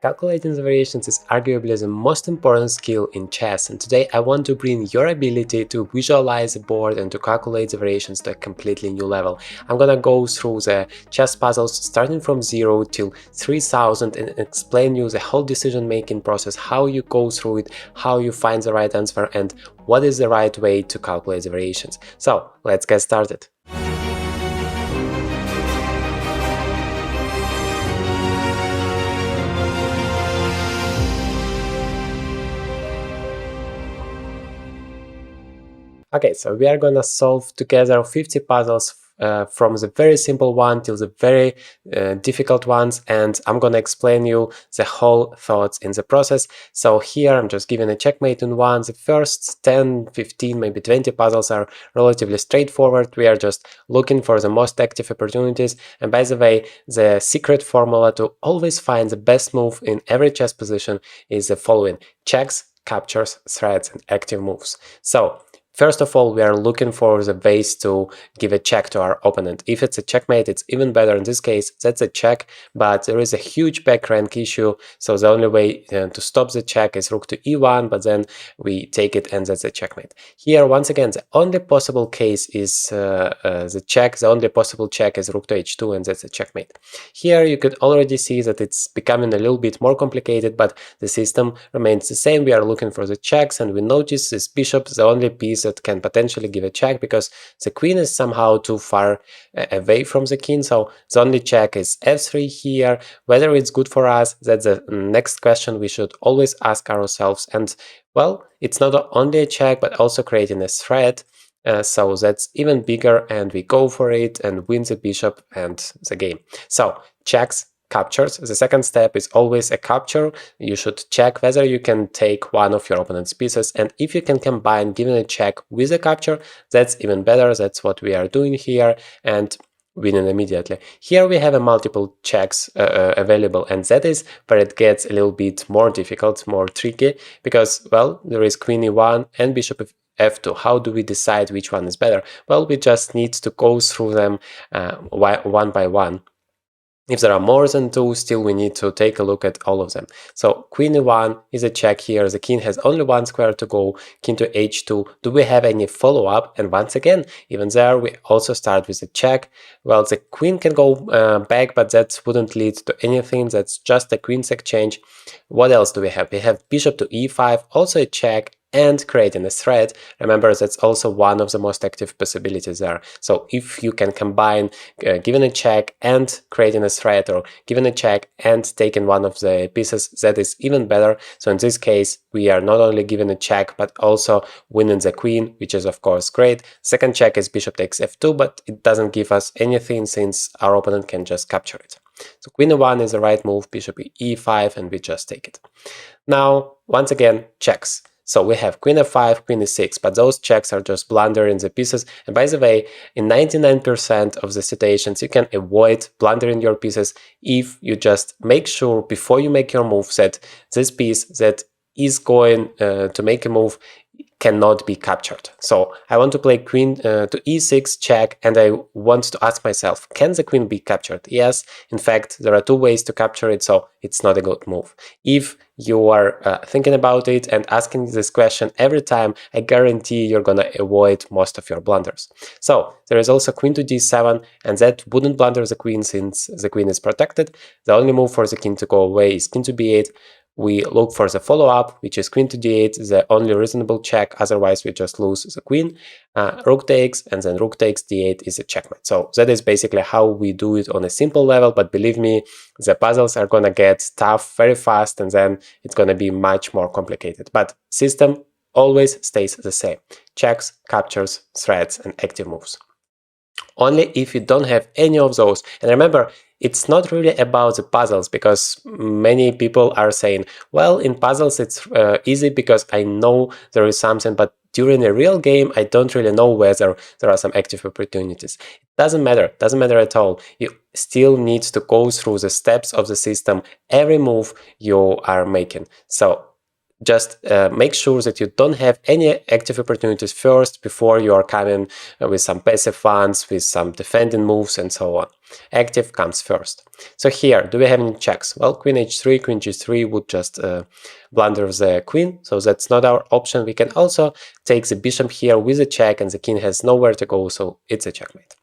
Calculating the variations is arguably the most important skill in chess, and today I want to bring your ability to visualize the board and to calculate the variations to a completely new level. I'm gonna go through the chess puzzles starting from 0 till 3000 and explain you the whole decision-making process, how you go through it, how you find the right answer, and what is the right way to calculate the variations. So let's get started. Okay, so we are gonna solve together 50 puzzles from the very simple one till the very difficult ones, and I'm gonna explain you the whole thoughts in the process. So here I'm just giving a checkmate in one. The first 10, 15, maybe 20 puzzles are relatively straightforward. We are just looking for the most active opportunities. And by the way, the secret formula to always find the best move in every chess position is the following: checks, captures, threats, and active moves. So first of all, we are looking for the ways to give a check to our opponent. If it's a checkmate, it's even better. In this case, that's a check, but there is a huge back rank issue, so the only way to stop the check is rook to e1, but then we take it and that's a checkmate. Here, once again, the only possible case is the check. The only possible check is rook to h2, and that's a checkmate. Here, you could already see that it's becoming a little bit more complicated, but the system remains the same. We are looking for the checks, and we notice this bishop, the only piece that can potentially give a check, because the queen is somehow too far away from the king. So the only check is f3 here. Whether it's good for us, that's the next question we should always ask ourselves. And well, it's not only a check, but also creating a threat. So that's even bigger, and we go for it and win the bishop and the game. So checks, captures. The second step is always a capture. You should check whether you can take one of your opponent's pieces, and if you can combine giving a check with a capture, that's even better. That's what we are doing here, and winning immediately. Here we have a multiple checks available, and that is where it gets a little bit more difficult, more tricky, because, well, there is queen e1 and bishop f2. How do we decide which one is better? Well, we just need to go through them one by one. If there are more than two, still we need to take a look at all of them. So queen e1 is a check here. The king has only one square to go. King to h2. Do we have any follow-up? And once again, even there, we also start with a check. Well, the queen can go back, but that wouldn't lead to anything. That's just a queen's exchange. What else do we have? We have bishop to e5, also a check, and creating a threat. Remember, that's also one of the most active possibilities there. So if you can combine giving a check and creating a threat, or giving a check and taking one of the pieces, that is even better. So in this case, we are not only giving a check, but also winning the queen, which is of course great. Second check is bishop takes f2, but it doesn't give us anything since our opponent can just capture it. So queen e1 is the right move, bishop e5, and we just take it. Now, once again, checks. So we have queen f5, queen e6, but those checks are just blundering the pieces. And by the way, in 99% of the situations, you can avoid blundering your pieces if you just make sure before you make your move that this piece that is going to make a move cannot be captured. So I want to play queen to e6 check, and I want to ask myself, can the queen be captured? Yes, in fact, there are two ways to capture it, so it's not a good move. If you are thinking about it and asking this question every time, I guarantee you're gonna avoid most of your blunders. So there is also queen to d7, and that wouldn't blunder the queen since the queen is protected. The only move for the king to go away is king to b8. We look for the follow-up, which is queen to d8, the only reasonable check, otherwise we just lose the queen. Rook takes, and then rook takes d8 is a checkmate. So that is basically how we do it on a simple level, but believe me, the puzzles are gonna get tough very fast, and then it's gonna be much more complicated. But system always stays the same: checks, captures, threats, and active moves. Only if you don't have any of those. And remember, it's not really about the puzzles, because many people are saying, well, in puzzles it's easy because I know there is something, but during a real game I don't really know whether there are some active opportunities. It doesn't matter at all. You still need to go through the steps of the system every move you are making. So just make sure that you don't have any active opportunities first before you are coming with some passive ones, with some defending moves, and so on. active comes first. So here, do we have any checks? Well, queen h3, queen g3 would just blunder the queen, so that's not our option. We can also take the bishop here with a check, and the king has nowhere to go, so it's a checkmate.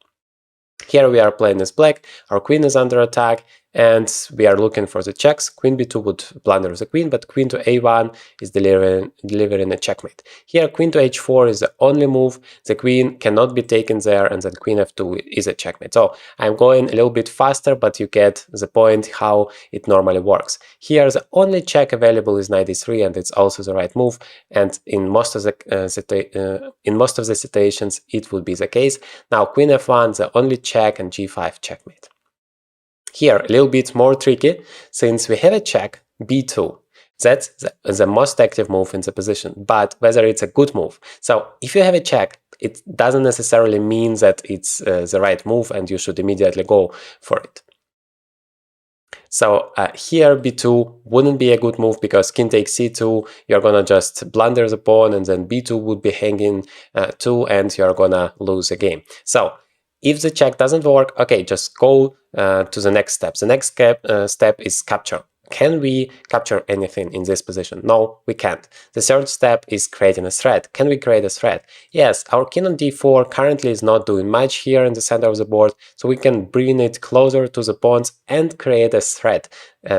Here we are playing as black, our queen is under attack, and we are looking for the checks. Queen b2 would blunder the queen, but queen to a1 is delivering a checkmate. Here queen to h4 is the only move, the queen cannot be taken there, and then queen f2 is a checkmate. So I'm going a little bit faster, but you get the point how it normally works. Here the only check available is knight e3, and it's also the right move, and in most of the situations it would be the case. Now queen f1, the only check, and g5 checkmate. Here, a little bit more tricky, since we have a check, b2. That's the most active move in the position, but whether it's a good move. So if you have a check, it doesn't necessarily mean that it's the right move and you should immediately go for it. So here b2 wouldn't be a good move, because king takes c2, you're gonna just blunder the pawn, and then b2 would be hanging 2, and you're gonna lose the game. So if the check doesn't work, okay, just go to the next step. The next step is capture. Can we capture anything in this position? No, we can't. The third step is creating a threat. Can we create a threat? Yes, our king on d4 currently is not doing much here in the center of the board, so we can bring it closer to the pawns and create a threat,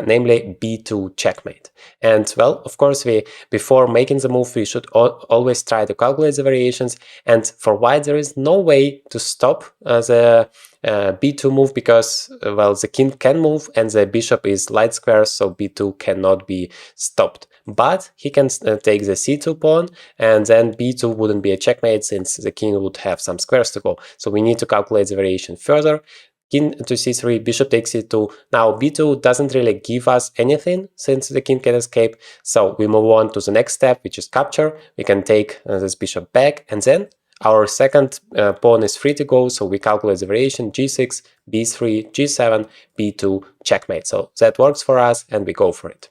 namely b2 checkmate. And well, of course, before making the move, we should always try to calculate the variations, and for white there is no way to stop the b2 move, because well, the king can move and the bishop is light square, so b2 cannot be stopped. But he can take the c2 pawn, and then b2 wouldn't be a checkmate since the king would have some squares to go. So we need to calculate the variation further. King to c3, bishop takes c2. Now b2 doesn't really give us anything since the king can escape, so we move on to the next step, which is capture. We can take this bishop back, and then our second pawn is free to go, so we calculate the variation g6, b3, g7, b2, checkmate. So that works for us, and we go for it.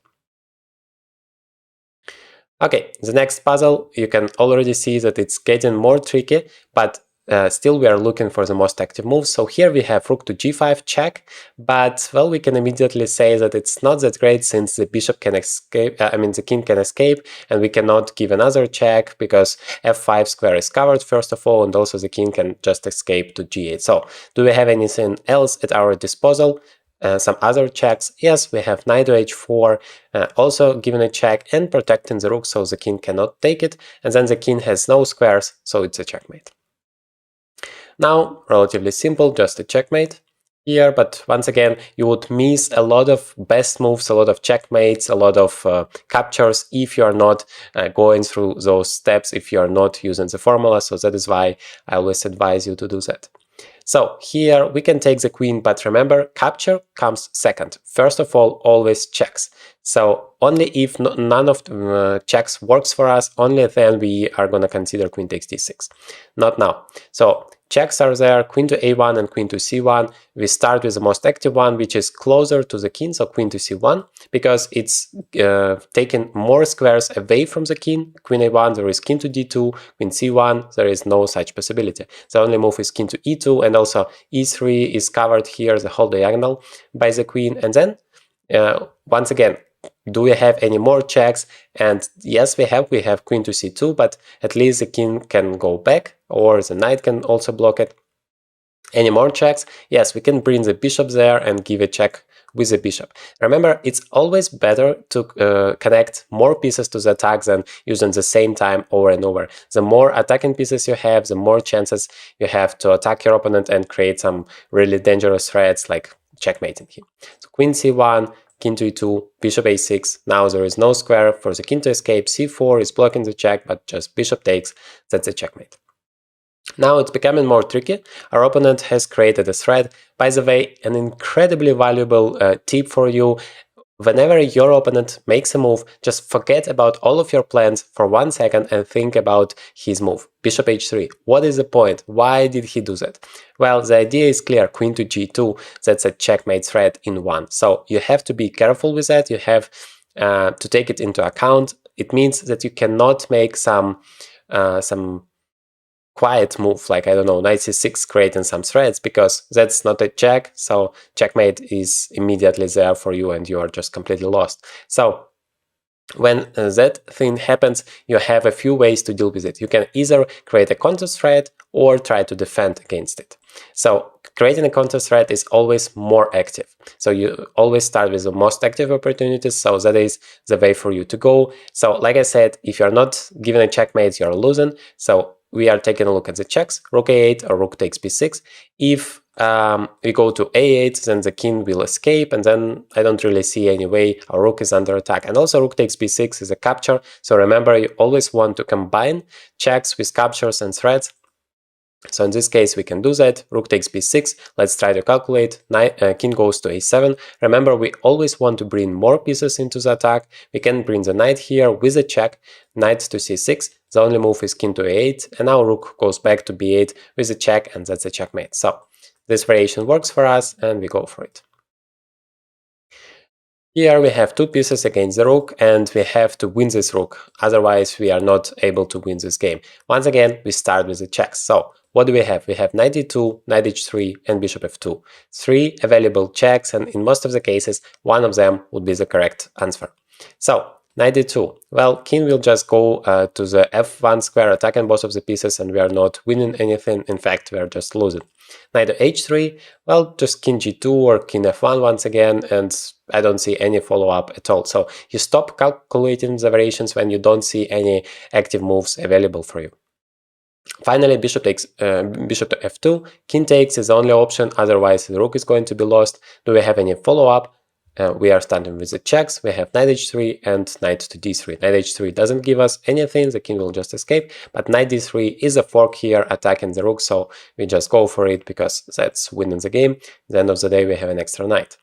Okay, the next puzzle, you can already see that it's getting more tricky, but still we are looking for the most active moves. So here we have rook to g5 check, but well, we can immediately say that it's not that great, since the bishop can escape, the king can escape, and we cannot give another check because f5 square is covered first of all, and also the king can just escape to g8. So do we have anything else at our disposal? Some other checks? Yes, we have knight to h4, also giving a check and protecting the rook so the king cannot take it, and then the king has no squares, so it's a checkmate. Now, relatively simple, just a checkmate here, but once again, you would miss a lot of best moves, a lot of checkmates, a lot of captures if you are not going through those steps, if you are not using the formula, so that is why I always advise you to do that. So here we can take the queen, but remember, capture comes second. First of all, always checks. So only if none of the checks works for us, only then we are going to consider queen takes d6. Not now. So checks are there, queen to a1 and queen to c1. We start with the most active one, which is closer to the king, so queen to c1, because it's taking more squares away from the king. Queen a1, there is king to d2, queen c1, there is no such possibility. The only move is king to e2, and also e3 is covered here, the whole diagonal, by the queen. And then, once again, do we have any more checks? And yes, we have queen to c2, but at least the king can go back, or the knight can also block it. Any more checks? Yes, we can bring the bishop there and give a check with the bishop. Remember, it's always better to connect more pieces to the attack than using the same time over and over. The more attacking pieces you have, the more chances you have to attack your opponent and create some really dangerous threats like checkmating him. So queen c1, king to e2, bishop a6. Now there is no square for the king to escape. c4 is blocking the check, but just bishop takes. That's a checkmate. Now it's becoming more tricky. Our opponent has created a threat. By the way, an incredibly valuable tip for you. Whenever your opponent makes a move, just forget about all of your plans for 1 second and think about his move. Bishop h3. What is the point? Why did he do that? Well, the idea is clear. Queen to g2. That's a checkmate threat in one. So you have to be careful with that. You have to take it into account. It means that you cannot make some quiet move, like, I don't know, knight c6 creating some threats, because that's not a check, so checkmate is immediately there for you and you are just completely lost. So when that thing happens, you have a few ways to deal with it. You can either create a counter threat or try to defend against it. So creating a counter threat is always more active. So you always start with the most active opportunities, so that is the way for you to go. So like I said, if you're not given a checkmate, you're losing. So we are taking a look at the checks, rook a8 or rook takes b6. If we go to a8, then the king will escape, and then I don't really see any way our rook is under attack. And also rook takes b6 is a capture, so remember, you always want to combine checks with captures and threats. So in this case, we can do that. Rook takes b6. Let's try to calculate. King goes to a7. Remember, we always want to bring more pieces into the attack. We can bring the knight here with a check. Knight to c6. The only move is king to a8. And now rook goes back to b8 with a check, and that's a checkmate. So this variation works for us, and we go for it. Here we have two pieces against the rook, and we have to win this rook. Otherwise, we are not able to win this game. Once again, we start with the checks. So what do we have? We have knight d2, knight h3, and bishop f2. Three available checks, and in most of the cases, one of them would be the correct answer. So knight d2. Well, king will just go to the f1 square, attacking both of the pieces, and we are not winning anything. In fact, we are just losing. Knight to h3. Well, just king g2 or king f1 once again, and I don't see any follow-up at all. So you stop calculating the variations when you don't see any active moves available for you. Finally, bishop to f2. King takes is the only option, otherwise the rook is going to be lost. Do we have any follow-up? We are starting with the checks. We have knight h3 and knight to d3. Knight h3 doesn't give us anything, the king will just escape, but knight d3 is a fork here attacking the rook, so we just go for it because that's winning the game. At the end of the day, we have an extra knight.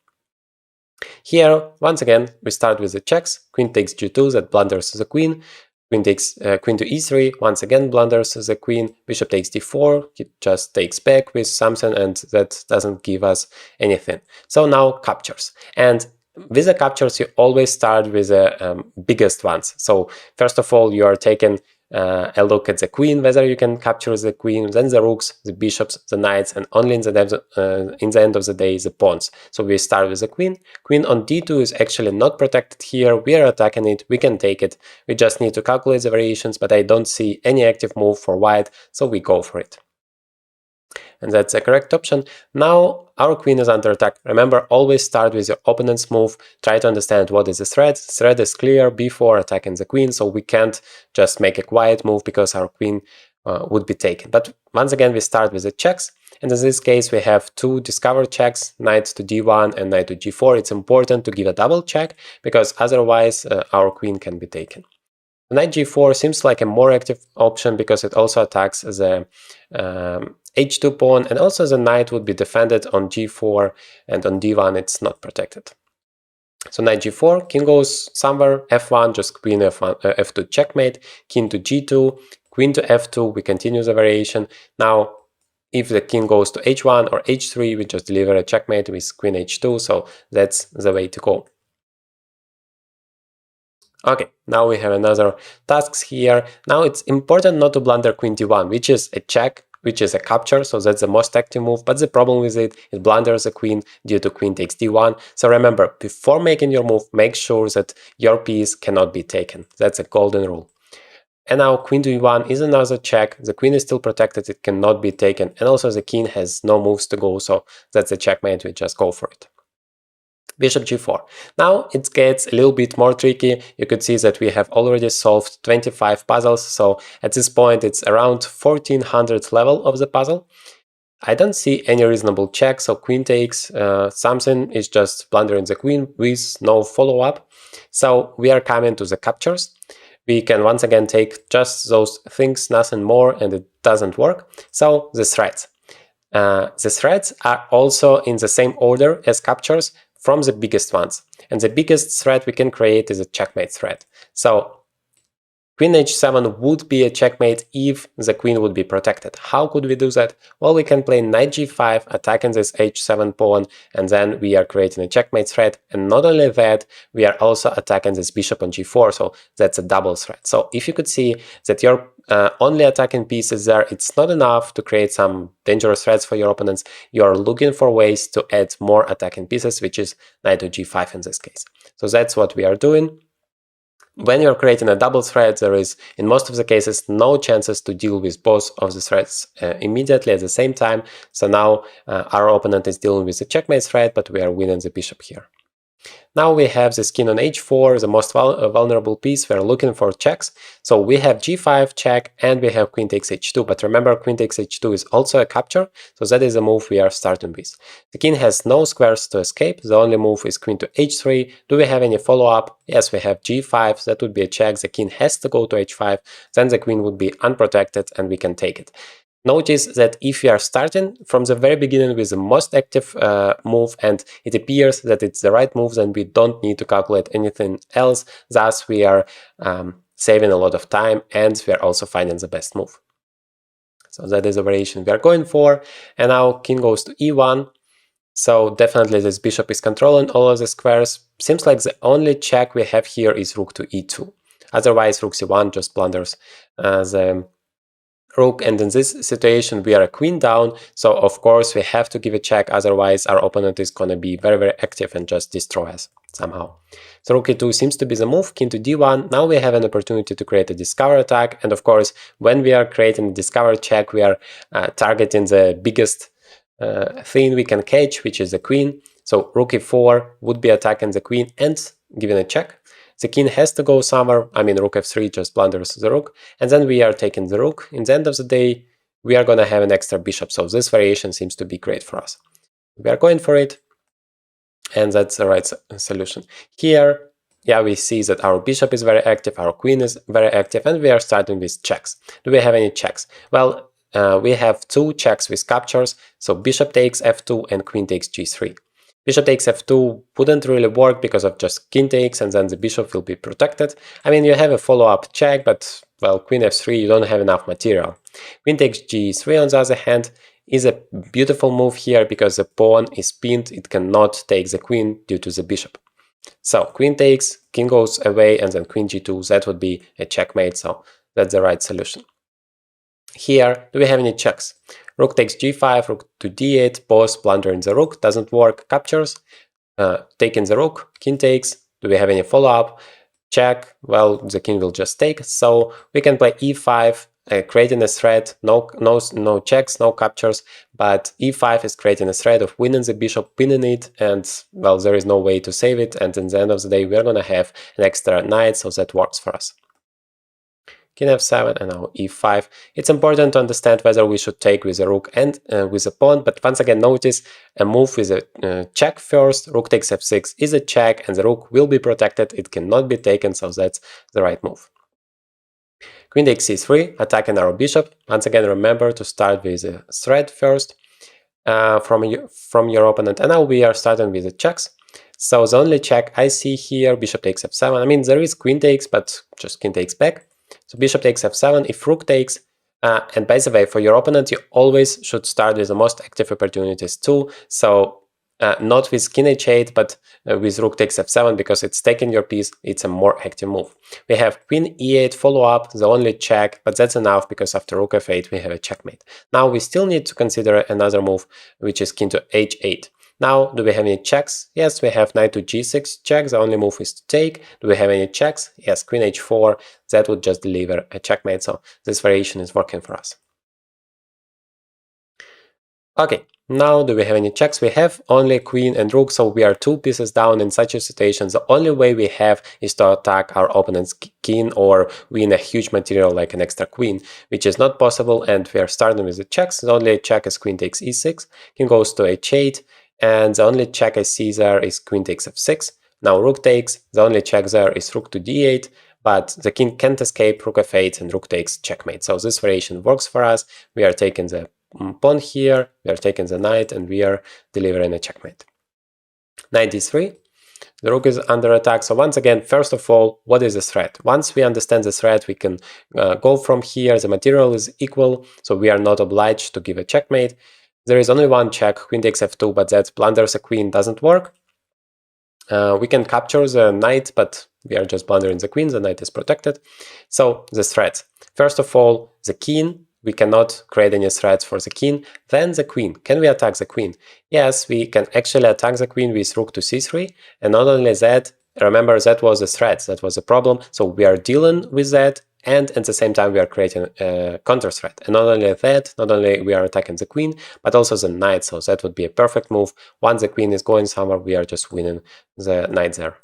Here, once again, we start with the checks. Queen takes g2, that blunders the queen. Queen to e3, once again blunders the queen. Bishop takes d4, it just takes back with something, and that doesn't give us anything. So now captures. And with the captures, you always start with the biggest ones. So first of all, you are taking a look at the queen, whether you can capture the queen, then the rooks, the bishops, the knights, and only in the end of the day, the pawns. So we start with the queen. Queen on d2 is actually not protected here. We are attacking it. We can take it. We just need to calculate the variations, but I don't see any active move for white, so we go for it. And that's the correct option. Now our queen is under attack. Remember, always start with your opponent's move. Try to understand what is the threat. The threat is clear before attacking the queen, so we can't just make a quiet move because our queen would be taken. But once again, we start with the checks. And in this case, we have two discovered checks, knight to d1 and knight to g4. It's important to give a double check because otherwise our queen can be taken. Knight g4 seems like a more active option because it also attacks the h2 pawn, and also the knight would be defended on g4, and on d1 it's not protected. So knight g4, king goes somewhere, f1, just queen f1, f2 checkmate, king to g2, queen to f2, we continue the variation. Now, if the king goes to h1 or h3, we just deliver a checkmate with queen h2, so that's the way to go. Okay, now we have another tasks here. Now it's important not to blunder queen d1, which is a check, which is a capture, so that's the most active move, but the problem with it blunders the queen due to queen takes d1. So remember, before making your move, make sure that your piece cannot be taken. That's a golden rule. And now queen to e1 is another check. The queen is still protected, it cannot be taken, and also the king has no moves to go, so that's a checkmate, we just go for it. Bishop g4. Now it gets a little bit more tricky. You could see that we have already solved 25 puzzles, so at this point it's around 1400 level of the puzzle. I don't see any reasonable check, so queen takes, something is just blundering the queen with no follow-up. So we are coming to the captures. We can once again take just those things, nothing more, and it doesn't work. So the threats. The threats are also in the same order as captures, from the biggest ones. And the biggest threat we can create is a checkmate threat. So Queen h7 would be a checkmate if the queen would be protected. How could we do that? Well, we can play knight g5, attacking this h7 pawn, and then we are creating a checkmate threat. And not only that, we are also attacking this bishop on g4, so that's a double threat. So if you could see that you're only attacking pieces there, it's not enough to create some dangerous threats for your opponents. You're looking for ways to add more attacking pieces, which is knight to g5 in this case. So that's what we are doing. When you're creating a double threat, there is, in most of the cases, no chances to deal with both of the threats immediately at the same time. So now our opponent is dealing with the checkmate threat, but we are winning the bishop here. Now we have this king on h4, the most vulnerable piece. We're looking for checks. So we have g5 check and we have queen takes h2. But remember, queen takes h2 is also a capture. So that is the move we are starting with. The king has no squares to escape. The only move is queen to h3. Do we have any follow-up? Yes, we have g5. That would be a check. The king has to go to h5. Then the queen would be unprotected and we can take it. Notice that if we are starting from the very beginning with the most active move and it appears that it's the right move, then we don't need to calculate anything else. Thus, we are saving a lot of time and we are also finding the best move. So that is the variation we are going for. And now king goes to e1. So definitely this bishop is controlling all of the squares. Seems like the only check we have here is rook to e2. Otherwise, rook c1 just blunders the rook, and in this situation we are a queen down, so of course we have to give a check, otherwise our opponent is going to be very active and just destroy us somehow. So rook e2 seems to be the move. King to d1. Now we have an opportunity to create a discover attack, and of course when we are creating a discover check we are targeting the biggest thing we can catch, which is the queen. So rook e4 would be attacking the queen and giving a check. The king has to go somewhere. I mean, rook f3 just blunders the rook, and then we are taking the rook. In the end of the day, we are going to have an extra bishop, so this variation seems to be great for us. We are going for it, and that's the right solution. Here, yeah, we see that our bishop is very active, our queen is very active, and we are starting with checks. Do we have any checks? Well, we have two checks with captures, so bishop takes f2 and queen takes g3. Bishop takes f2 wouldn't really work because of just king takes, and then the bishop will be protected. I mean, you have a follow-up check, but, well, queen f3, you don't have enough material. Queen takes g3, on the other hand, is a beautiful move here because the pawn is pinned. It cannot take the queen due to the bishop. So queen takes, king goes away, and then queen g2, that would be a checkmate, so that's the right solution. Here, do we have any checks? Rook takes g5, rook to d8, both blundering the rook, doesn't work, captures, taking the rook, king takes. Do we have any follow-up? Check, well, the king will just take, so we can play e5, creating a threat, no checks, no captures, but e5 is creating a threat of winning the bishop, pinning it, and, well, there is no way to save it, and in the end of the day, we're gonna have an extra knight, so that works for us. King f7 and now e5. It's important to understand whether we should take with a rook and with a pawn, but once again notice a move with a check first. Rook takes f6 is a check and the rook will be protected, it cannot be taken, so that's the right move. Queen takes c3, attacking our bishop. Once again, remember to start with a threat first from your opponent, and now we are starting with the checks. So the only check I see here, bishop takes f7. I mean, there is queen takes, but just king takes back. So bishop takes f7, if rook takes, and by the way, for your opponent, you always should start with the most active opportunities too. So not with king h8, but with rook takes f7, because it's taking your piece, it's a more active move. We have queen e8 follow-up, the only check, but that's enough because after rook f8 we have a checkmate. Now we still need to consider another move, which is king to h8. Now, do we have any checks? Yes, we have knight to g6 check, the only move is to take. Do we have any checks? Yes, queen h4, that would just deliver a checkmate, so this variation is working for us. Okay, now do we have any checks? We have only queen and rook, so we are two pieces down in such a situation. The only way we have is to attack our opponent's king or win a huge material like an extra queen, which is not possible, and we are starting with the checks. The only check is queen takes e6, king goes to h8, and the only check I see there is queen takes f6. Now rook takes, the only check there is rook to d8, but the king can't escape rook f8 and rook takes checkmate. So this variation works for us. We are taking the pawn here, we are taking the knight, and we are delivering a checkmate. Knight d3. the rook is under attack. So once again, first of all, what is the threat? Once we understand the threat, we can go from here. The material is equal, so we are not obliged to give a checkmate. There is only one check, queen takes f2, but that blunders a queen doesn't work. We can capture the knight, but we are just blundering the queen. The knight is protected. So the threats. First of all, the king. We cannot create any threats for the king. Then the queen. Can we attack the queen? Yes, we can actually attack the queen with rook to c3. And not only that, remember that was a threat, that was a problem. So we are dealing with that. And at the same time, we are creating a counter threat. And not only that, not only we are attacking the queen, but also the knight. So that would be a perfect move. Once the queen is going somewhere, we are just winning the knight there.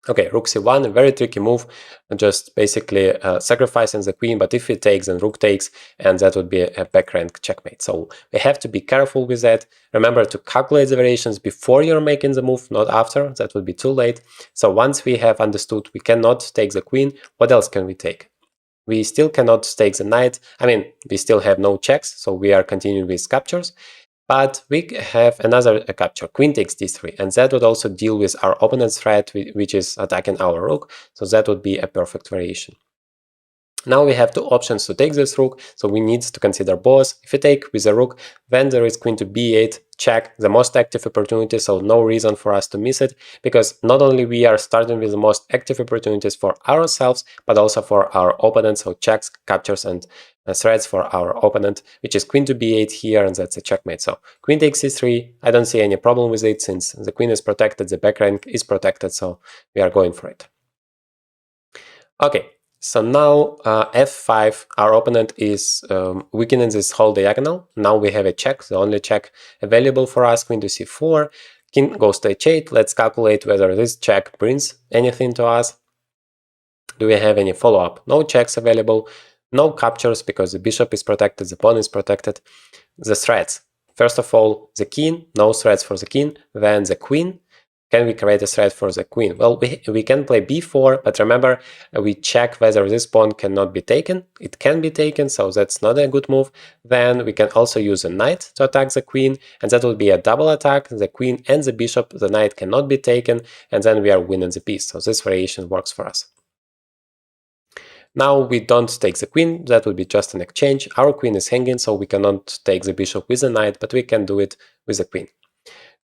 Okay, rook c1, a very tricky move, just basically sacrificing the queen, but if it takes, then rook takes, and that would be a back rank checkmate. So we have to be careful with that. Remember to calculate the variations before you're making the move, not after. That would be too late. So once we have understood we cannot take the queen, what else can we take? We still cannot take the knight. I mean, we still have no checks, so we are continuing with captures. But we have another capture, queen takes d3, and that would also deal with our opponent's threat, which is attacking our rook, so that would be a perfect variation. Now we have two options to take this rook, so we need to consider both. If we take with a rook, then there is queen to b8, check, the most active opportunity, so no reason for us to miss it, because not only we are starting with the most active opportunities for ourselves, but also for our opponent, so checks, captures, and threats for our opponent, which is queen to b8 here, and that's a checkmate. So queen takes c3, I don't see any problem with it, since the queen is protected, the back rank is protected, so we are going for it. Okay. So now f5, our opponent is weakening this whole diagonal. Now we have a check, the only check available for us, queen to c4, king goes to h8. Let's calculate whether this check brings anything to us. Do we have any follow-up? No checks available, no captures because the bishop is protected, the pawn is protected. The threats. First of all, the king, no threats for the king, then the queen. Can we create a threat for the queen? Well, we can play b4, but remember, we check whether this pawn cannot be taken. It can be taken, so that's not a good move. Then we can also use a knight to attack the queen, and that would be a double attack. The queen and the bishop, the knight cannot be taken, and then we are winning the piece. So this variation works for us. Now we don't take the queen, that would be just an exchange. Our queen is hanging, so we cannot take the bishop with the knight, but we can do it with the queen.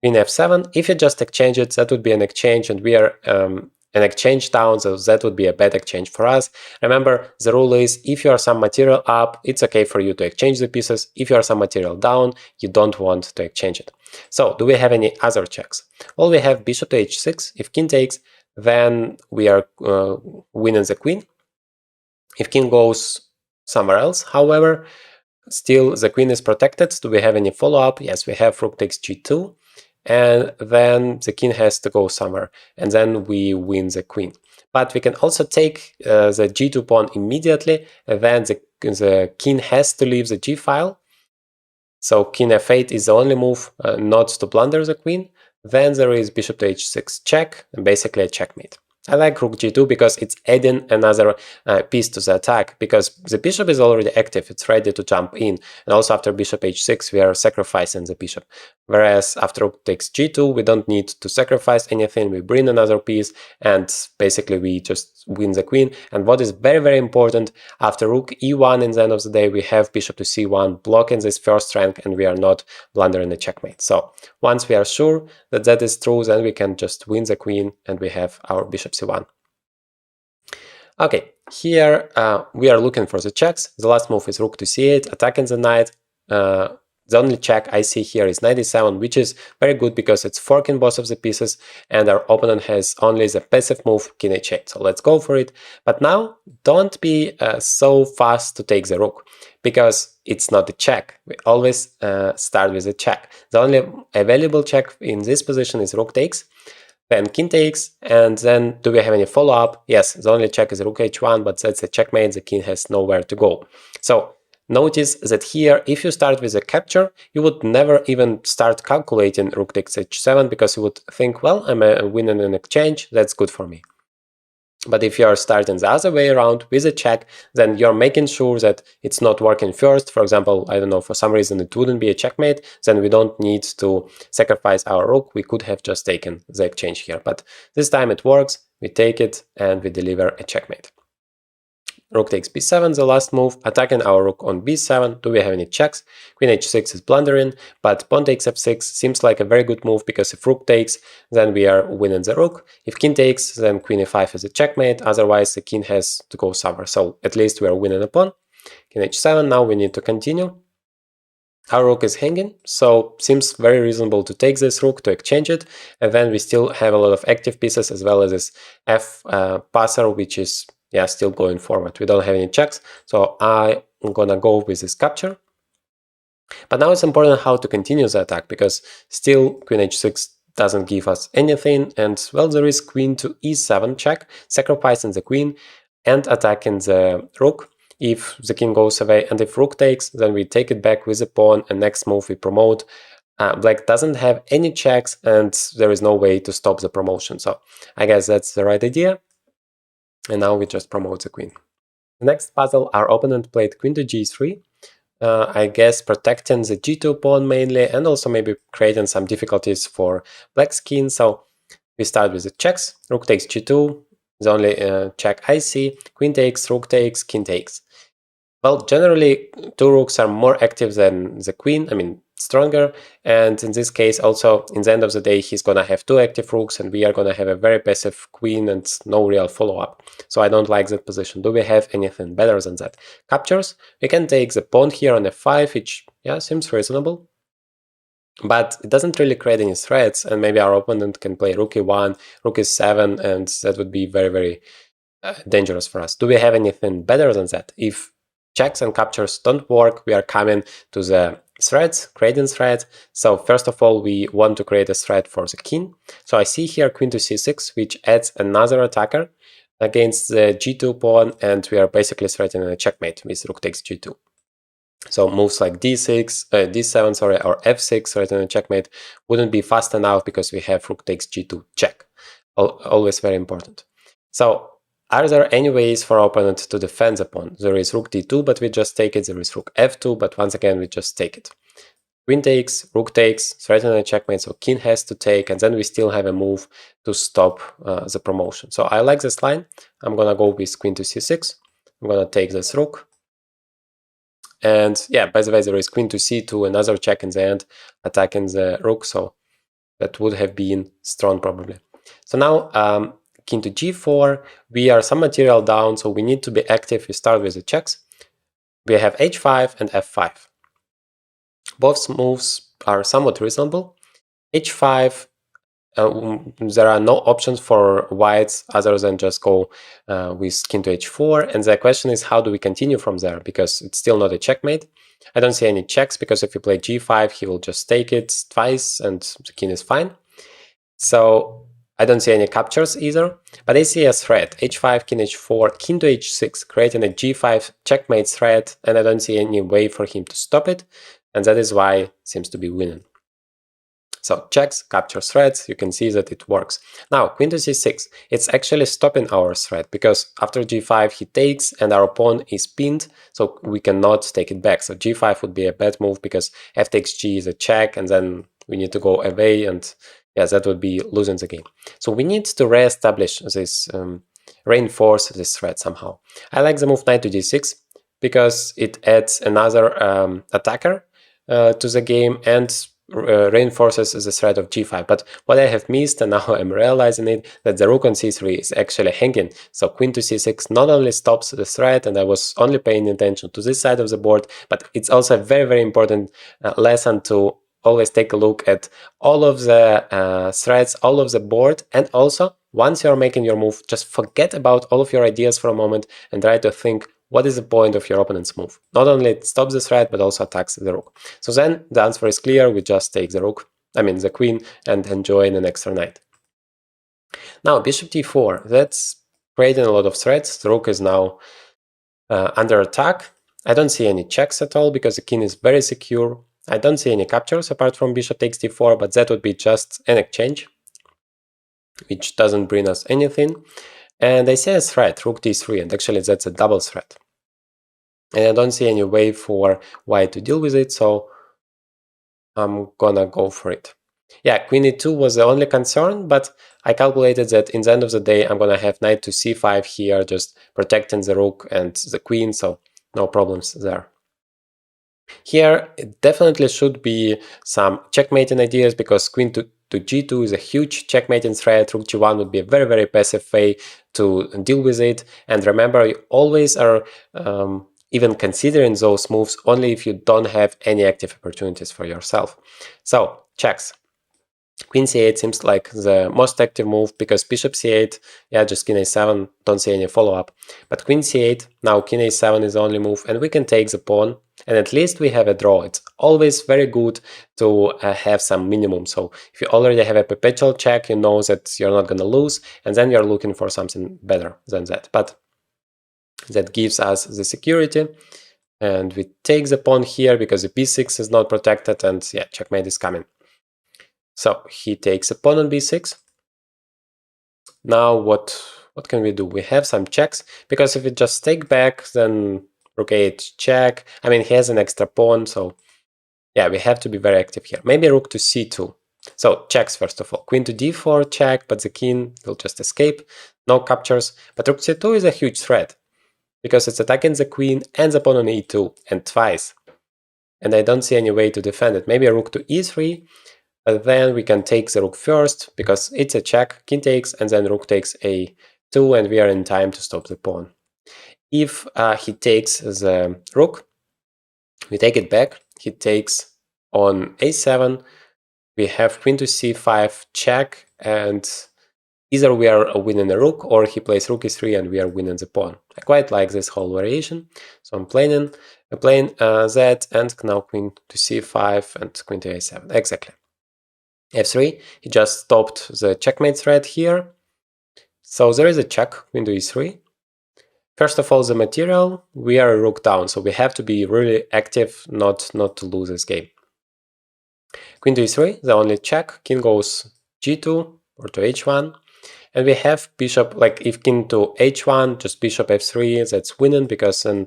Queen f7, if you just exchange it, that would be an exchange, and we are an exchange down, so that would be a bad exchange for us. Remember, the rule is, if you are some material up, it's okay for you to exchange the pieces. If you are some material down, you don't want to exchange it. So, do we have any other checks? Well, we have bishop to h6. If king takes, then we are winning the queen. If king goes somewhere else, however, still the queen is protected. Do we have any follow-up? Yes, we have rook takes g2. And then the king has to go somewhere, and then we win the queen. But we can also take the g2 pawn immediately, and then the king has to leave the g file. So king f8 is the only move not to blunder the queen. Then there is bishop to h6 check, and basically a checkmate. I like rook g2 because it's adding another piece to the attack, because the bishop is already active, it's ready to jump in, and also after bishop h6 we are sacrificing the bishop. Whereas after rook takes g2 we don't need to sacrifice anything, we bring another piece, and basically we just win the queen. And what is very, very important, after rook e1 in the end of the day we have bishop to c1 blocking this first rank, and we are not blundering the checkmate. So once we are sure that that is true, then we can just win the queen, and we have our bishop c1. Okay, here we are looking for the checks. The last move is rook to c8, attacking the knight. The only check I see here is knight e7, which is very good because it's forking both of the pieces, and our opponent has only the passive move king h8. So let's go for it. But now don't be so fast to take the rook, because it's not a check. We always start with a check. The only available check in this position is rook takes, then king takes, and then do we have any follow-up? Yes, the only check is rook h1, but that's a checkmate, the king has nowhere to go. So notice that here, if you start with a capture, you would never even start calculating rook takes h7, because you would think, well, I'm winning an exchange, that's good for me. But if you are starting the other way around with a check, then you're making sure that it's not working first. For example, I don't know, for some reason it wouldn't be a checkmate, then we don't need to sacrifice our rook. We could have just taken the exchange here. But this time it works, we take it, and we deliver a checkmate. Rook takes b7, the last move, attacking our rook on b7. Do we have any checks? Queen h6 is blundering, but pawn takes f6 seems like a very good move, because if rook takes, then we are winning the rook. If king takes, then queen e5 is a checkmate, otherwise the king has to go somewhere. So at least we are winning a pawn. King h7, now we need to continue. Our rook is hanging, so seems very reasonable to take this rook, to exchange it, and then we still have a lot of active pieces, as well as this f passer, which is still going forward. We don't have any checks, so I'm gonna go with this capture. But now it's important how to continue the attack, because still queen h6 doesn't give us anything, and well, there is queen to e7 check, sacrificing the queen and attacking the rook if the king goes away, and if rook takes, then we take it back with a pawn, and next move we promote. Black doesn't have any checks, and there is no way to stop the promotion, so I guess that's the right idea. And now we just promote the queen. The next puzzle, our opponent played queen to g3, I guess protecting the g2 pawn mainly, and also maybe creating some difficulties for black's king. So we start with the checks. Rook takes g2, the only check I see. Queen takes, rook takes, king takes. Well, generally, two rooks are more active than the queen, I mean, stronger, and in this case also, in the end of the day, he's gonna have two active rooks, and we are gonna have a very passive queen and no real follow-up. So I don't like that position. Do we have anything better than that? Captures. We can take the pawn here on f5, which, seems reasonable. But it doesn't really create any threats, and maybe our opponent can play rook e1, rook e7, and that would be very, very dangerous for us. Do we have anything better than that? If checks and captures don't work, we are coming to the threats, creating threat. So first of all, we want to create a threat for the king. So I see here queen to c6, which adds another attacker against the g2 pawn, and we are basically threatening a checkmate with rook takes g2. So moves like d6, d7, sorry, or f6 threatening a checkmate wouldn't be fast enough, because we have rook takes g2 check. Always very important. So are there any ways for our opponent to defend the pawn? There is rook d2, but we just take it. There is rook f2, but once again, we just take it. Queen takes, rook takes, threatening a checkmate, so king has to take, and then we still have a move to stop the promotion. So I like this line. I'm gonna go with queen to c6. I'm gonna take this rook. And by the way, there is queen to c2, another check in the end, attacking the rook, so that would have been strong probably. So now, king to g4, we are some material down, so we need to be active. We start with the checks. We have h5 and f5. Both moves are somewhat reasonable. h5, there are no options for whites other than just go with king to h4, and the question is, how do we continue from there, because it's still not a checkmate. I don't see any checks, because if you play g5, he will just take it twice and the king is fine. So I don't see any captures either, but I see a threat, h5, king h4, king to h6, creating a g5 checkmate threat, and I don't see any way for him to stop it, and that is why it seems to be winning. So checks, captures, threats, you can see that it works. Now, queen to c6, it's actually stopping our threat, because after g5 he takes and our pawn is pinned, so we cannot take it back. So g5 would be a bad move, because f takes g is a check, and then we need to go away, and that would be losing the game. So we need to re-establish this, reinforce this threat somehow. I like the move knight to d6, because it adds another attacker to the game, and reinforces the threat of g5. But what I have missed, and now I'm realizing it, that the rook on c3 is actually hanging. So queen to c6 not only stops the threat, and I was only paying attention to this side of the board, but it's also a very, very important lesson to always take a look at all of the threats, all of the board, and also once you're making your move, just forget about all of your ideas for a moment and try to think, what is the point of your opponent's move? Not only it stops the threat, but also attacks the rook. So then the answer is clear, we just take the rook, the queen, and enjoy an extra knight. Now, bishop d4, that's creating a lot of threats. The rook is now under attack. I don't see any checks at all, because the king is very secure. I don't see any captures apart from bishop takes d4, but that would be just an exchange, which doesn't bring us anything. And I see a threat, rook d3, and actually that's a double threat. And I don't see any way for white to deal with it, so I'm gonna go for it. Yeah, queen e2 was the only concern, but I calculated that in the end of the day, I'm gonna have knight to c5 here, just protecting the rook and the queen, so no problems there. Here, it definitely should be some checkmating ideas, because queen to g2 is a huge checkmating threat. Rook g1 would be a very, very passive way to deal with it. And remember, you always are even considering those moves only if you don't have any active opportunities for yourself. So, checks. Queen c8 seems like the most active move, because bishop c8, yeah, just king a7, don't see any follow-up. But queen c8, now king a7 is the only move, and we can take the pawn, and at least we have a draw. It's always very good to have some minimum. So if you already have a perpetual check, you know that you're not gonna lose, and then you're looking for something better than that. But that gives us the security, and we take the pawn here because the b6 is not protected, and yeah, checkmate is coming. So he takes a pawn on b6. Now what can we do? We have some checks, because if we just take back, then rook a8 check. I mean, he has an extra pawn, so yeah, we have to be very active here. Maybe rook to c2. So checks first of all. Queen to d4 check, but the king will just escape. No captures. But rook c2 is a huge threat, because it's attacking the queen and the pawn on e2, and twice. And I don't see any way to defend it. Maybe a rook to e3. But then we can take the rook first, because it's a check, king takes, and then rook takes a2, and we are in time to stop the pawn. If he takes the rook, we take it back, he takes on a7, we have queen to c5 check, and either we are winning a rook, or he plays rook e3 and we are winning the pawn. I quite like this whole variation, so I'm playing that, and now queen to c5 and queen to a7, exactly. f3, he just stopped the checkmate threat here. So there is a check, queen to e3. First of all, the material, we are rook down, so we have to be really active not to lose this game. Queen to e3, the only check, king goes g2 or to h1, and we have bishop, like if king to h1, just bishop f3, that's winning, because then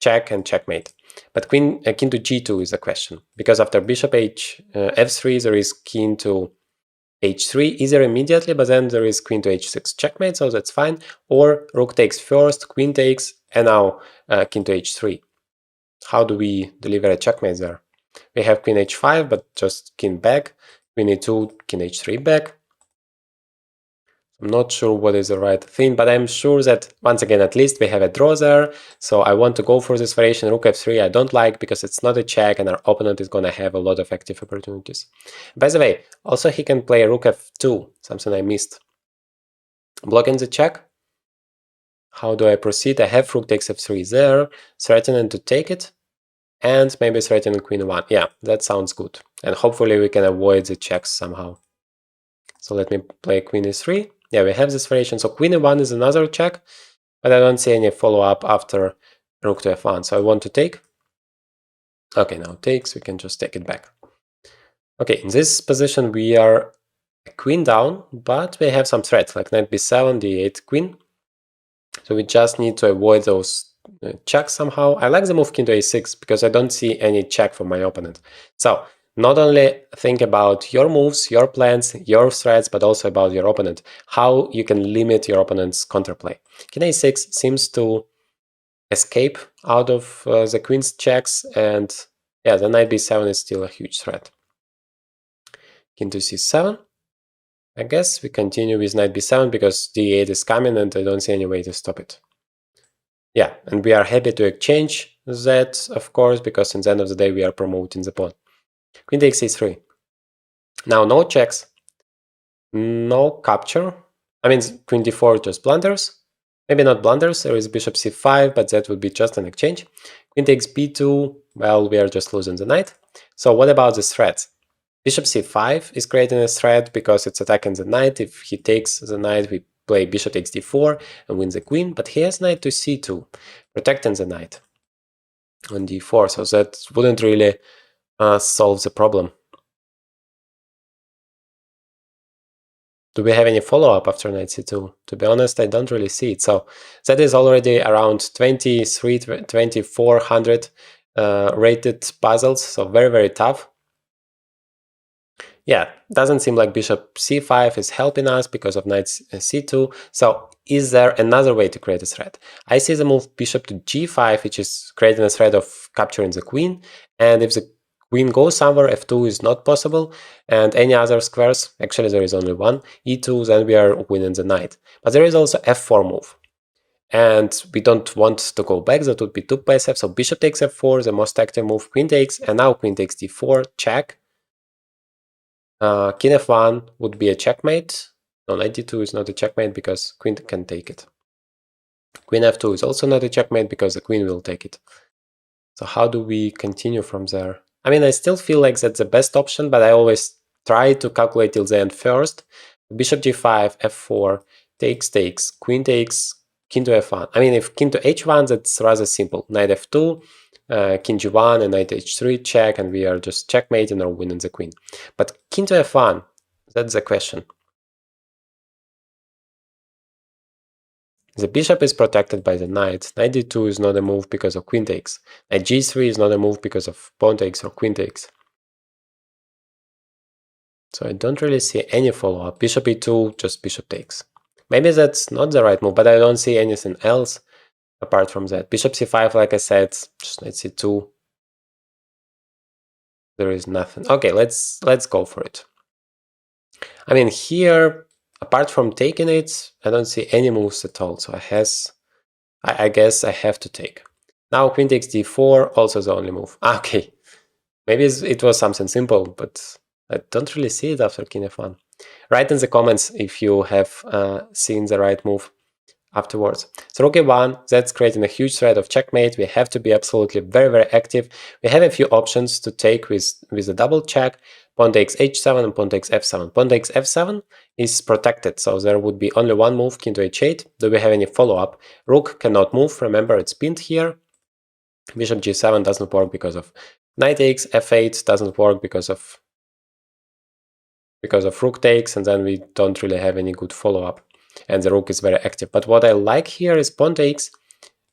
check and checkmate. But king to g2 is the question, because after bishop f3, there is king to h3 either immediately, but then there is queen to h6 checkmate, so that's fine. Or rook takes first, queen takes, and now king to h3. How do we deliver a checkmate there? We have queen h5, but just king back, queen e2, king h3 back. I'm not sure what is the right thing, but I'm sure that, once again, at least we have a draw there. So I want to go for this variation. Rook f3 I don't like, because it's not a check and our opponent is going to have a lot of active opportunities. By the way, also he can play rook f2, something I missed. Blocking the check. How do I proceed? I have rook takes f3 there, threatening to take it, and maybe threatening queen 1. Yeah, that sounds good. And hopefully we can avoid the checks somehow. So let me play queen e3. Yeah, we have this variation. So queen e1 is another check, but I don't see any follow-up after rook to f1. So I want to take. Okay, now takes, we can just take it back. Okay, in this position we are queen down, but we have some threats, like knight b7, d8, queen. So we just need to avoid those checks somehow. I like the move king to a6, because I don't see any check from my opponent. So not only think about your moves, your plans, your threats, but also about your opponent, how you can limit your opponent's counterplay. King a6 seems to escape out of the queen's checks, and yeah, the knight b7 is still a huge threat. King to c7. I guess we continue with knight b7, because d8 is coming and I don't see any way to stop it. Yeah, and we are happy to exchange that, of course, because in the end of the day we are promoting the pawn. Queen takes a3. Now no checks, no capture. I mean, queen d4 just blunders. Maybe not blunders, there is bishop c5, but that would be just an exchange. Queen takes b2, well, we are just losing the knight. So what about the threats? Bishop c5 is creating a threat because it's attacking the knight. If he takes the knight, we play bishop takes d4 and win the queen, but he has knight to c2, protecting the knight on d4, so that wouldn't really solve the problem. Do we have any follow-up after knight c2? To be honest, I don't really see it. So that is already around 2400 rated puzzles, so very, very tough. Yeah, doesn't seem like bishop c5 is helping us because of knight c2. So is there another way to create a threat? I see the move bishop to g5, which is creating a threat of capturing the queen. And if the queen goes somewhere, f2 is not possible. And any other squares, actually there is only one, e2, then we are winning the knight. But there is also f4 move. And we don't want to go back, that would be too passive. So bishop takes f4, the most active move, queen takes, and now queen takes d4, check. King f1 would be a checkmate. No, knight d2 is not a checkmate because queen can take it. Queen f2 is also not a checkmate because the queen will take it. So how do we continue from there? I mean, I still feel like that's the best option, but I always try to calculate till the end first. Bishop g5, f4, takes, queen takes, king to f1. I mean, if king to h1, that's rather simple. Knight f2, king g1 and knight h3 check, and we are just checkmating or winning the queen. But king to f1, that's the question. The bishop is protected by the knight. Knight d2 is not a move because of queen takes. Knight g3 is not a move because of pawn takes or queen takes. So I don't really see any follow-up. Bishop e2, just bishop takes. Maybe that's not the right move, but I don't see anything else apart from that. Bishop c5, like I said, just knight c2. There is nothing. Okay, let's go for it. I mean, here, apart from taking it, I don't see any moves at all. So I guess I have to take. Now queen takes d4, also the only move. Okay, maybe it was something simple, but I don't really see it after king f1. Write in the comments if you have seen the right move afterwards. So rook a1, that's creating a huge threat of checkmate. We have to be absolutely very, very active. We have a few options to take with a double check. Pawn takes h7 and pawn takes f7. Pawn takes f7 is protected, so there would be only one move, king to h8. Do we have any follow-up? Rook cannot move, remember it's pinned here. Bishop g7 doesn't work because of knight takes, f8 doesn't work because of rook takes, and then we don't really have any good follow-up. And the rook is very active. But what I like here is pawn takes,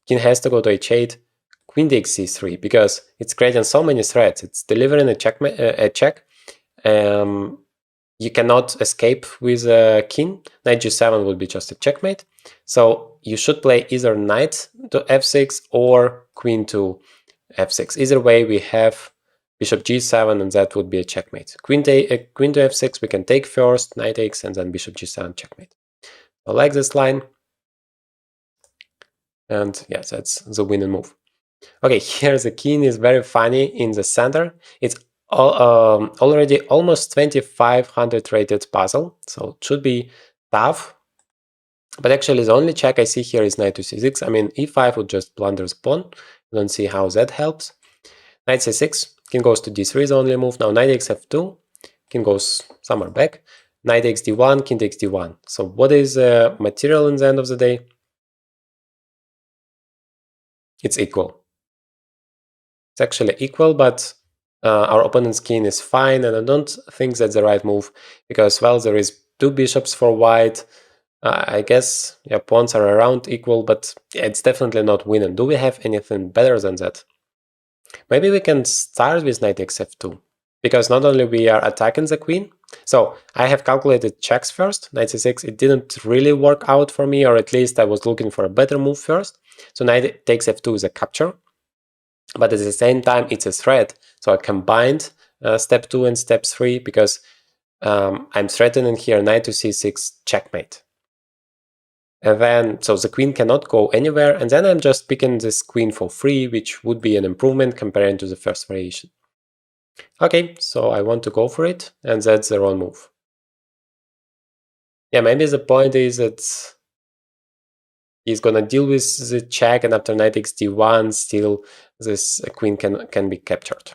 king has to go to h8, queen takes c3, because it's creating so many threats. It's delivering a check. You cannot escape with a king. Knight g7 would be just a checkmate. So you should play either knight to f6 or queen to f6. Either way, we have bishop g7, and that would be a checkmate. Queen to f6, we can take first, knight takes, and then bishop g7 checkmate. I like this line. And yes, that's the winning move. Okay, here the king is very funny in the center. It's already almost 2500 rated puzzle, so it should be tough. But actually, the only check I see here is knight to c6. I mean, e5 would just blunder the pawn. I don't see how that helps. Knight c6, king goes to d3 is the only move. Now knight takes f2, king goes somewhere back. Knight takes d1, king takes d1. So what is material in the end of the day? It's equal. It's actually equal, but our opponent's king is fine, and I don't think that's the right move because, well, there is two bishops for white. I guess yeah, pawns are around equal, but yeah, it's definitely not winning. Do we have anything better than that? Maybe we can start with knight takes f2, because not only we are attacking the queen. So I have calculated checks first. Knight c6, it didn't really work out for me, or at least I was looking for a better move first. So knight takes f2 is a capture, but at the same time it's a threat. So I combined step 2 and step 3 because I'm threatening here knight to c6 checkmate. And then, so the queen cannot go anywhere, and then I'm just picking this queen for free, which would be an improvement comparing to the first variation. Okay, so I want to go for it, and that's the wrong move. Yeah, maybe the point is that he's gonna deal with the check, and after knight takes d1, still this queen can be captured.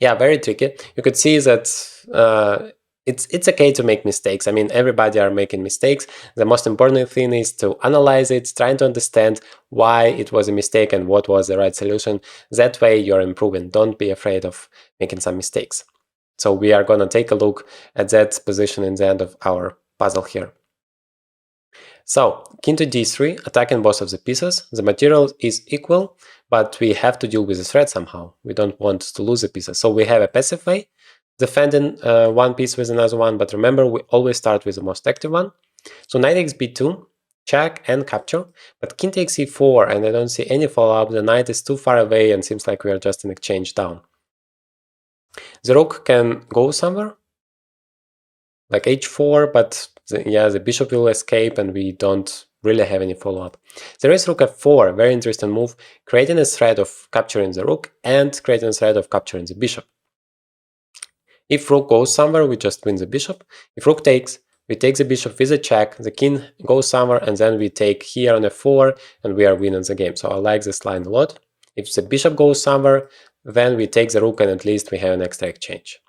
Yeah, very tricky. You could see that it's okay to make mistakes. I mean, everybody are making mistakes. The most important thing is to analyze it, trying to understand why it was a mistake and what was the right solution. That way you're improving. Don't be afraid of making some mistakes. So we are going to take a look at that position in the end of our puzzle here. So, king to d3, attacking both of the pieces. The material is equal, but we have to deal with the threat somehow. We don't want to lose the pieces. So we have a passive way, defending one piece with another one, but remember, we always start with the most active one. So knight takes b2, check and capture, but king takes e4, and I don't see any follow-up. The knight is too far away and seems like we are just in exchange down. The rook can go somewhere, like h4, but the bishop will escape and we don't really have any follow-up. There is rook f4, very interesting move, creating a threat of capturing the rook and creating a threat of capturing the bishop. If rook goes somewhere, we just win the bishop. If rook takes, we take the bishop with a check, the king goes somewhere, and then we take here on f4, and we are winning the game. So I like this line a lot. If the bishop goes somewhere, then we take the rook, and at least we have an extra exchange.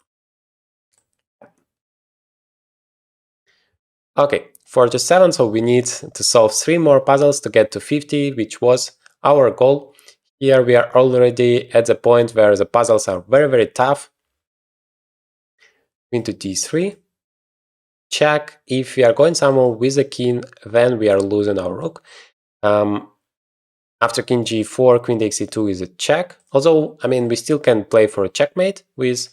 Okay, for the 7, so we need to solve 3 more puzzles to get to 50, which was our goal. Here we are already at the point where the puzzles are very, very tough. Queen to d3. Check. If we are going somewhere with the king, then we are losing our rook. After king g4, queen takes e2 is a check. Although, I mean, we still can play for a checkmate with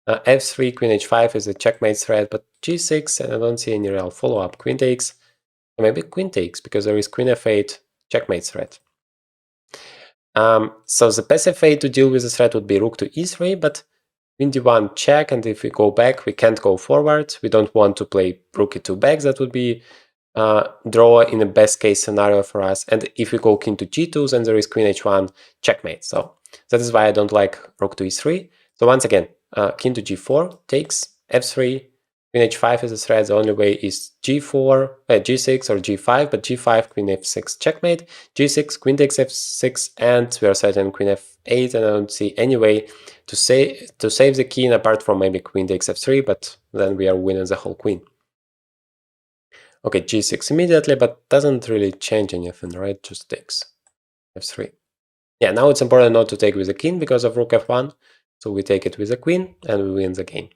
f3, queen h5 is a checkmate threat, but g6, and I don't see any real follow-up. Queen takes, maybe queen takes, because there is queen f8 checkmate threat. So the passive way to deal with the threat would be rook to e3, but queen d1 check, and if we go back, we can't go forward. We don't want to play rook e2 back. That would be draw in the best case scenario for us. And if we go king to g2, then there is queen h1 checkmate. So that is why I don't like rook to e3. So once again, king to g4 takes f3, queen h5 is a threat. The only way is g4, g6 or g5, but g5, queen f6 checkmate, g6, queen takes f6, and we are setting queen f8, and I don't see any way to save the king apart from maybe queen takes f3, but then we are winning the whole queen. Okay, g6 immediately, but doesn't really change anything, right? Just takes f3. Yeah, now it's important not to take with the king because of rook f1, so we take it with the queen and we win the game.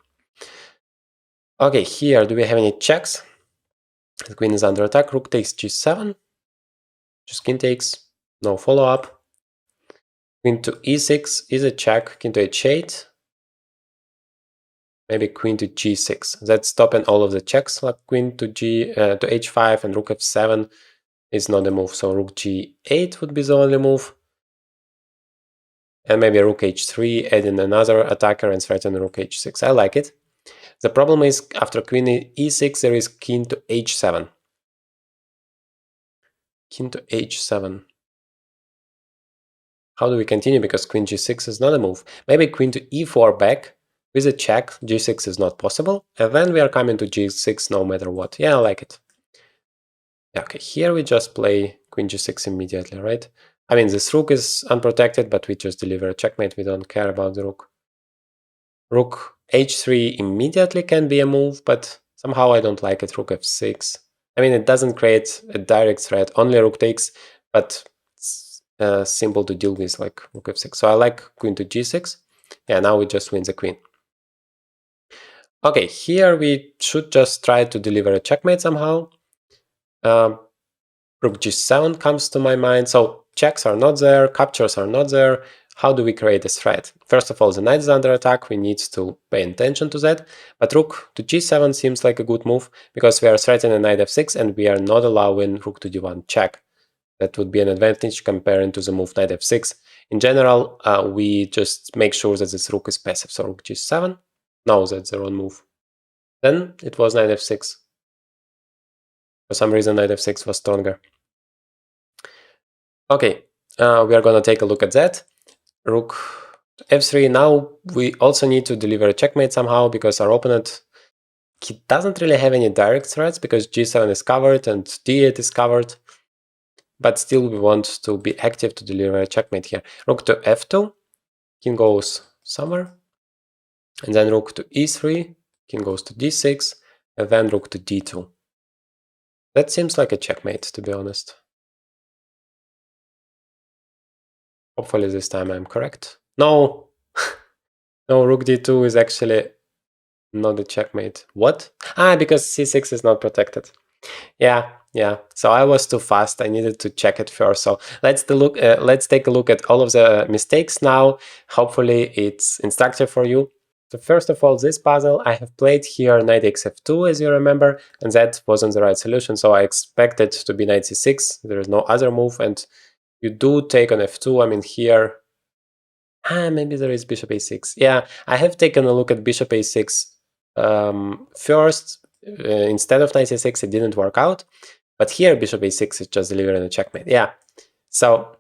Okay, here, do we have any checks? The queen is under attack, rook takes g7, just king takes, no follow-up. Queen to e6 is a check, king to h8, maybe queen to g6. That's stopping all of the checks, like queen to h5 and rook f7 is not a move, so rook g8 would be the only move. And maybe rook h3, adding another attacker and threaten rook h6. I like it. The problem is after queen e6 there is king to h7. King to h7. How do we continue? Because queen g6 is not a move. Maybe queen to e4 back with a check. g6 is not possible. And then we are coming to g6 no matter what. Yeah, I like it. Okay, here we just play queen g6 immediately, right? I mean, this rook is unprotected, but we just deliver a checkmate. We don't care about the rook. Rook h3 immediately can be a move, but somehow I don't like it. Rook f6. I mean, it doesn't create a direct threat. Only rook takes, but it's simple to deal with, like rook f6. So I like queen to g6. Yeah, now we just win the queen. Okay, here we should just try to deliver a checkmate somehow. Rook g7 comes to my mind. So checks are not there, captures are not there. How do we create a threat? First of all, the knight is under attack. We need to pay attention to that. But rook to g7 seems like a good move because we are threatening knight f6 and we are not allowing rook to d1 check. That would be an advantage comparing to the move knight f6. In general, we just make sure that this rook is passive. So rook g7. No, that's the wrong move. Then it was knight f6. For some reason, knight f6 was stronger. Okay, we are going to take a look at that. Rook f3. Now we also need to deliver a checkmate somehow because our opponent, he doesn't really have any direct threats because g7 is covered and d8 is covered. But still we want to be active to deliver a checkmate here. Rook to f2. King goes somewhere. And then rook to e3. King goes to d6. And then rook to d2. That seems like a checkmate, to be honest. Hopefully this time I'm correct. No! No, rook d2 is actually Not a checkmate. What? Ah, because c6 is not protected. Yeah, yeah. So I was too fast. I needed to check it first. So let's take a look at all of the mistakes now. Hopefully it's instructive for you. So first of all, this puzzle, I have played here knight xf2, as you remember, and that wasn't the right solution. So I expected to be knight c6. There is no other move, and you do take on f2. I mean, here, maybe there is bishop a6. Yeah, I have taken a look at bishop a6 first. Instead of knight a6, it didn't work out. But here, bishop a6 is just delivering a checkmate. Yeah, so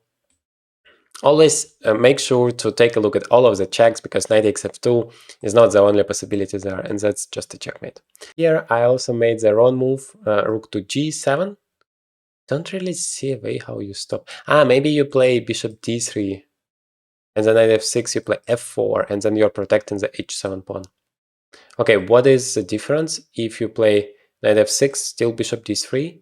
always make sure to take a look at all of the checks, because knight xf2 is not the only possibility there, and that's just a checkmate. Here I also made the wrong move, rook to g7. Don't really see a way how you stop. Maybe you play bishop d3, and then knight f6 you play f4, and then you're protecting the h7 pawn. Okay, what is the difference if you play knight f6, still bishop d3,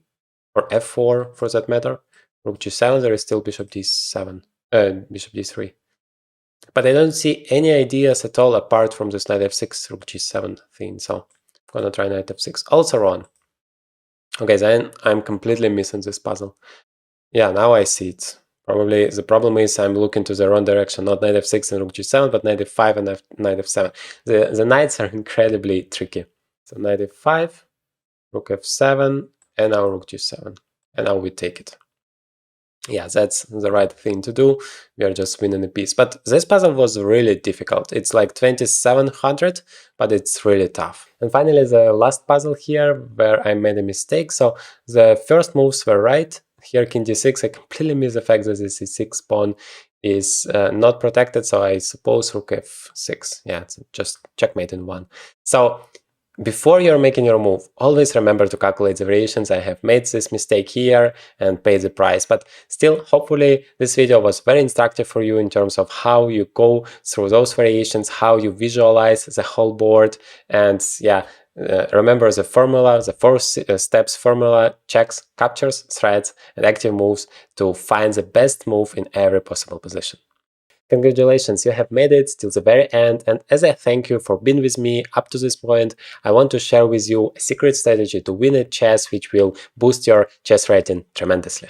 or f4 for that matter? Rook g7, there is still bishop d7. Bishop d3. But I don't see any ideas at all apart from this knight f6, rook g7 thing, so I'm gonna try knight f6. Also wrong. Okay, then I'm completely missing this puzzle. Yeah, now I see it. Probably the problem is I'm looking to the wrong direction, not knight f6 and rook g7, but knight f5 and knight f7. The knights are incredibly tricky. So knight f5, rook f7, and now rook g7. And now we take it. Yeah, that's the right thing to do. We are just winning a piece. But this puzzle was really difficult. It's like 2700, but it's really tough. And finally, the last puzzle here, where I made a mistake. So the first moves were right. Here, king d6, I completely missed the fact that the c6 pawn is not protected, so I suppose rook f6. Yeah, it's just checkmate in one. So before you're making your move, always remember to calculate the variations. I have made this mistake here and pay the price, but still, hopefully this video was very instructive for you in terms of how you go through those variations, how you visualize the whole board, and yeah, remember the formula, the 4 steps formula: checks, captures, threads, and active moves to find the best move in every possible position. Congratulations, you have made it till the very end, and as a thank you for being with me up to this point, I want to share with you a secret strategy to win at chess which will boost your chess rating tremendously.